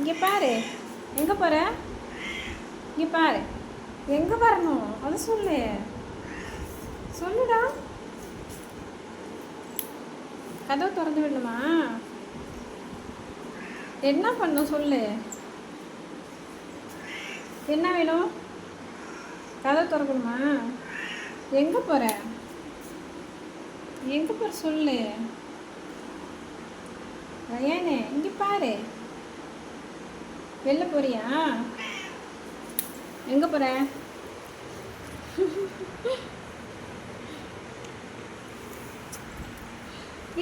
இங்கே பாரு. எங்கே போகிற? இங்கே பாரு. எங்கே வரணும் அதை சொல்லு. சொல்லுடா. கதவை திறந்து விடணுமா? என்ன பண்ணும் சொல்லு. என்ன வேணும்? கதவை திறக்கணுமா? எங்கே போகிற? எங்கே போகிற சொல்லு. ரயானே இங்கே பாரு. வெளில போறியா? எங்கே போகிற?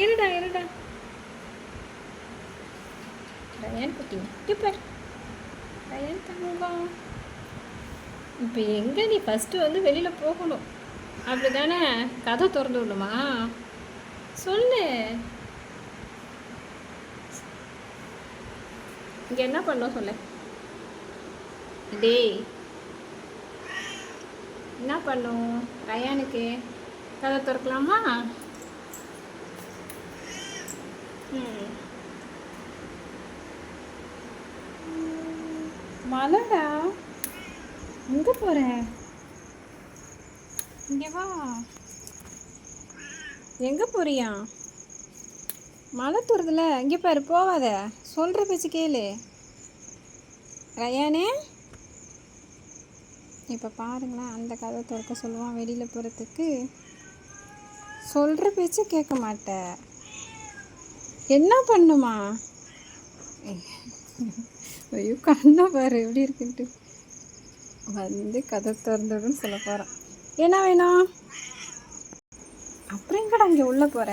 இருடா இருடா. ரயான் குட்டி இங்கே பாரு. ரயான் தங்கம். இப்போ எங்கே நீ ஃபஸ்ட்டு வந்து வெளியில் போகணும் அப்படி தானே? கதை திறந்து விடணுமா? சொல்லு. இங்கே என்ன பண்ணோம் சொல்லு. டேய் என்ன பண்ணும்? ரயானுக்கு கதை திறக்கலாமா? மலடா எங்கே போகிற? இங்கே வா. எங்கே போறியா? மழை தூரதுல இங்கே பாரு. போவாத. சொல்கிற பேச்சு கேளு ரயானே. இப்போ பாருங்களேன், அந்த கதை திறக்க சொல்லுவான் வெளியில் போகிறதுக்கு. சொல்கிற பேச்சு கேட்க மாட்டேன். என்ன பண்ணுமா? ஐயோ கண்ணை பாரு எப்படி இருக்குன்ட்டு. வந்து கதை திறந்துடுன்னு சொல்ல போகிறான். என்ன வேணும்? அப்புறம் எங்கடா இங்கே உள்ளே போகிற?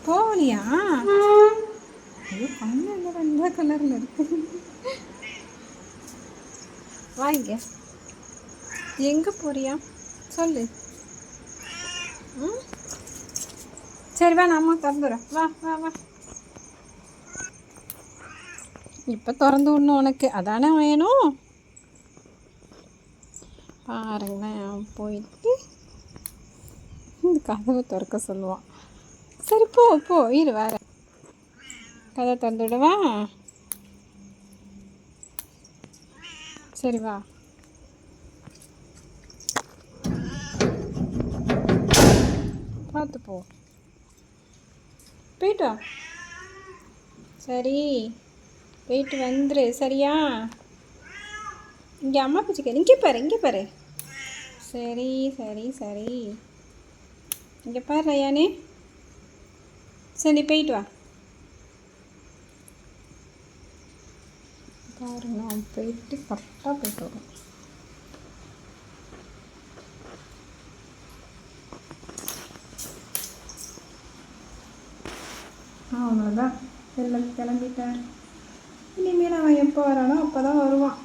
போகலையா? ஐயோ கண்ணு என்ன இந்த கலரில் இருக்கு. வாங்க. எங்கே போறியா சொல்லு. சரி வா, நான் அம்மா திறந்துடுறேன். வா வா வா. இப்போ திறந்து விடணும் உனக்கு, அதானே வேணும். பாருங்களேன், போயிட்டு இந்த கதவை திறக்க சொல்லுவான். சரி போ போ, இரு வேற. கதை திறந்து விடவா? சரி வா. பார்த்து போ. போயிட்டு வா. சரி போயிட்டு வந்துரு சரியா? இங்கே அம்மா பிடிச்சிக்க. இங்கே பாரு இங்கே பாரு. சரி சரி சரி. இங்கே பாரு ரயானே. சரி போயிட்டு வா. பாருங்க நான் போயிட்டு கரெக்டாக போயிட்டு வரோம். அவ்வளோதான். எல்லாம் கிளம்பிட்டார். இனிமேல் அவன் எப்போ வரானோ அப்போ தான் வருவான்.